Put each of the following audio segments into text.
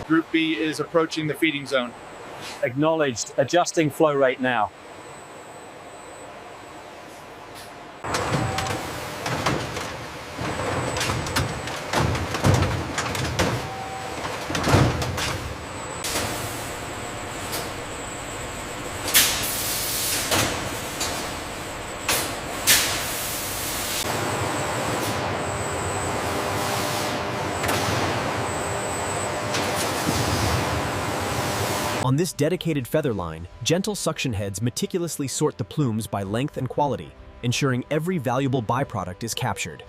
Group B is approaching the feeding zone. Acknowledged. Adjusting flow rate now. On this dedicated feather line, gentle suction heads meticulously sort the plumes by length and quality, ensuring every valuable byproduct is captured.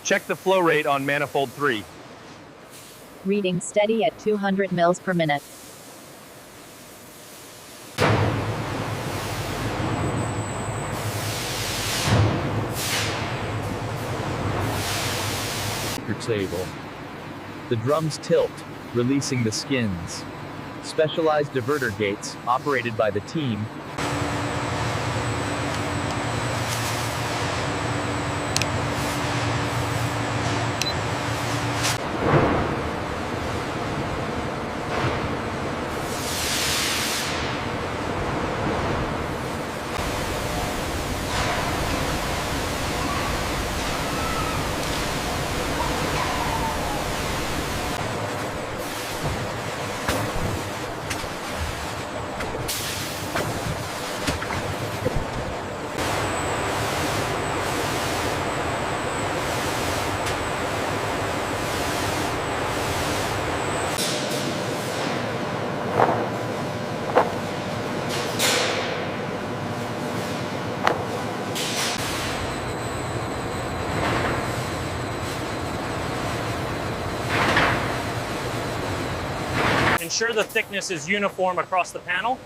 Check the flow rate on manifold 3. Reading steady at 200 mils per minute. Table. The drums tilt, releasing the skins. Specialized diverter gates, operated by the team, Ensure the thickness is uniform across the panel.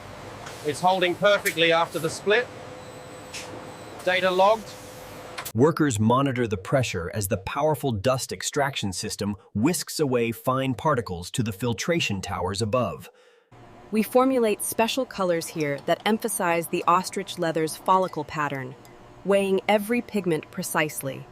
It's holding perfectly after the split. Data logged. Workers monitor the pressure as the powerful dust extraction system whisks away fine particles to the filtration towers above. We formulate special colors here that emphasize the ostrich leather's follicle pattern, weighing every pigment precisely.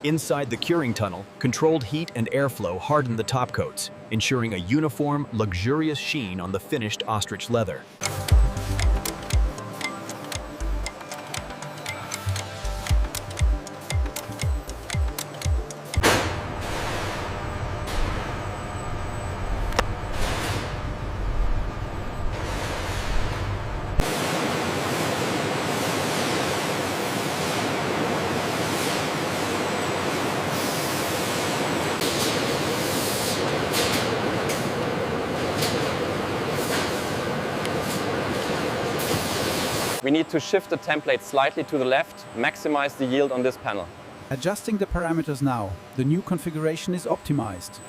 Inside the curing tunnel, controlled heat and airflow harden the top coats, ensuring a uniform, luxurious sheen on the finished ostrich leather. We need to shift the template slightly to the left, maximize the yield on this panel. Adjusting the parameters now. The new configuration is optimized.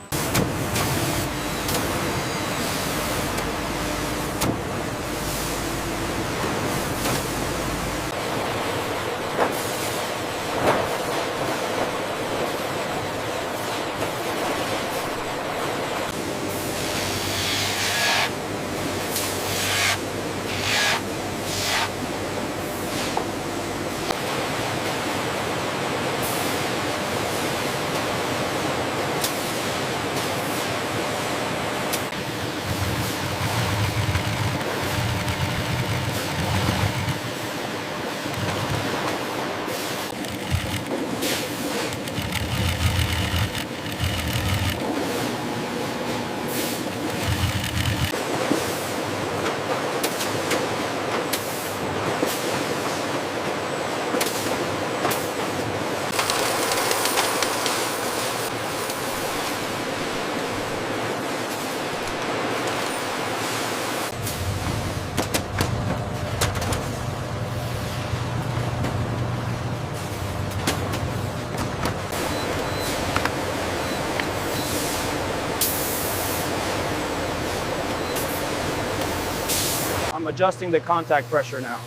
adjusting the contact pressure now.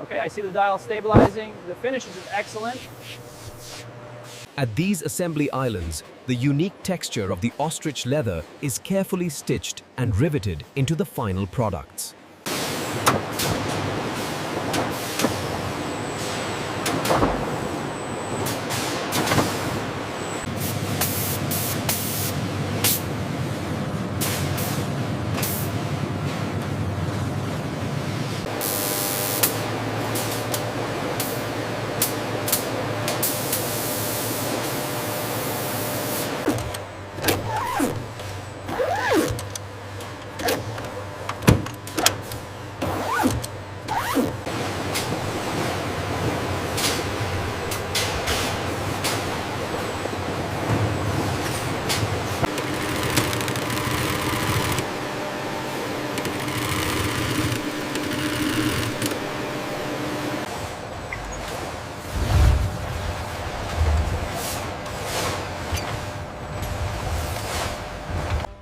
Okay, I see the dial stabilizing. The finish is excellent. At these assembly islands, the unique texture of the ostrich leather is carefully stitched and riveted into the final products.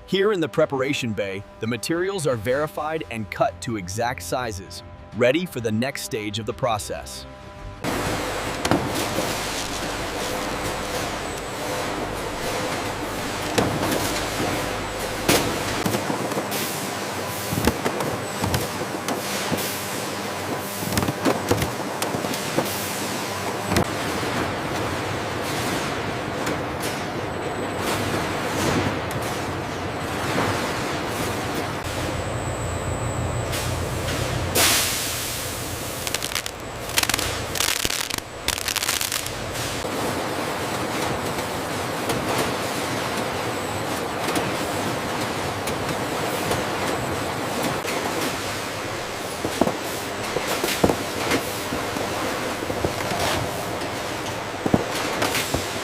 Here in the preparation bay, the materials are verified and cut to exact sizes, ready for the next stage of the process.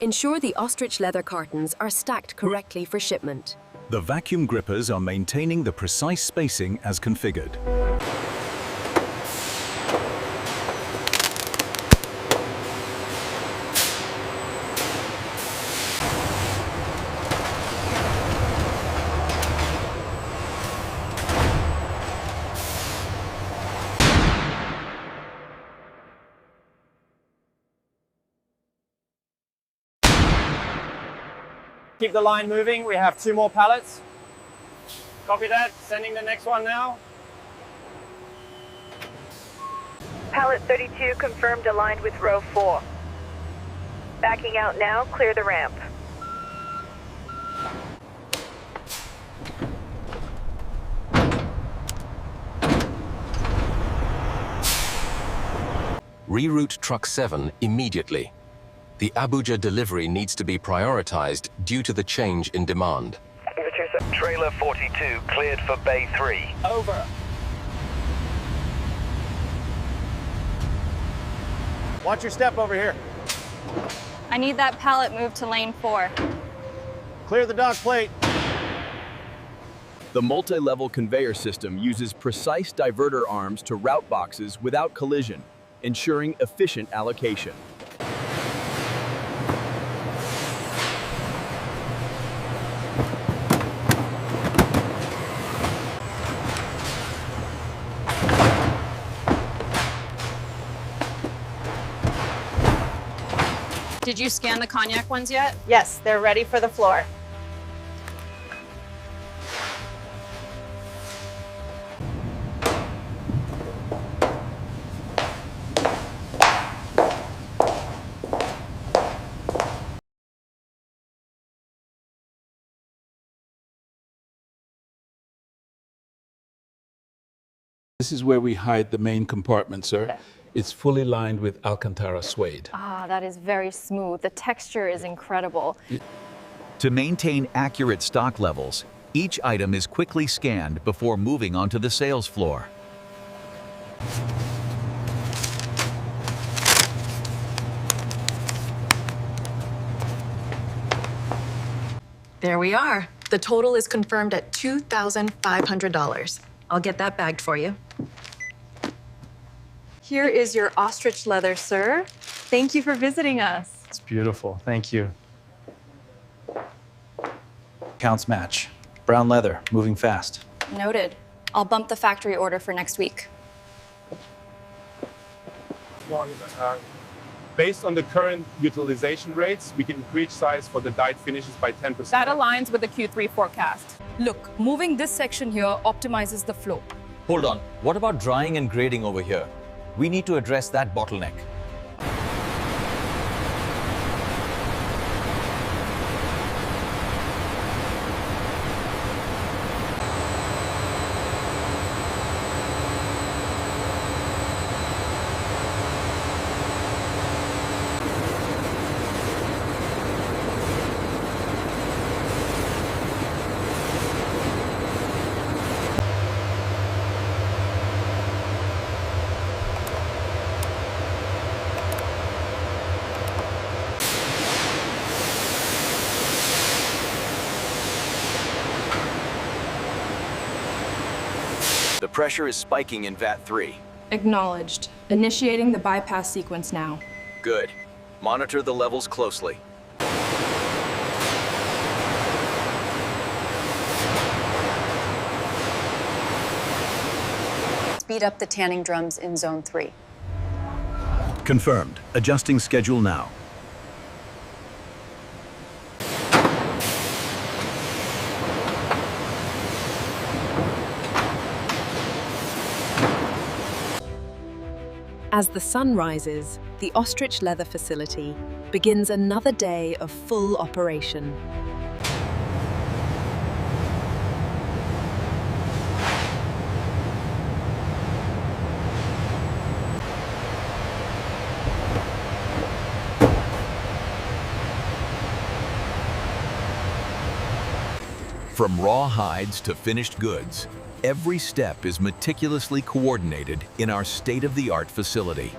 Ensure the ostrich leather cartons are stacked correctly for shipment. The vacuum grippers are maintaining the precise spacing as configured. Keep the line moving. We have 2 more pallets. Copy that. Sending the next one now. Pallet 32 confirmed aligned with row 4. Backing out now, clear the ramp. Reroute Truck 7 immediately. The Abuja delivery needs to be prioritized due to the change in demand. Trailer 42 cleared for Bay 3. Over. Watch your step over here. I need that pallet moved to lane 4. Clear the dock plate. The multi-level conveyor system uses precise diverter arms to route boxes without collision, ensuring efficient allocation. Did you scan the cognac ones yet? Yes, they're ready for the floor. This is where we hide the main compartment, sir. It's fully lined with Alcantara suede. Ah, that is very smooth. The texture is incredible. To maintain accurate stock levels, each item is quickly scanned before moving onto the sales floor. There we are. The total is confirmed at $2,500. I'll get that bagged for you. Here is your ostrich leather, sir. Thank you for visiting us. It's beautiful. Thank you. Counts match. Brown leather, moving fast. Noted. I'll bump the factory order for next week. Based on the current utilization rates, we can increase size for the dyed finishes by 10%. That aligns with the Q3 forecast. Look, moving this section here optimizes the flow. Hold on, what about drying and grading over here? We need to address that bottleneck. The pressure is spiking in VAT 3. Acknowledged. Initiating the bypass sequence now. Good. Monitor the levels closely. Speed up the tanning drums in Zone 3. Confirmed. Adjusting schedule now. As the sun rises, the Ostrich leather facility begins another day of full operation. From raw hides to finished goods, every step is meticulously coordinated in our state-of-the-art facility.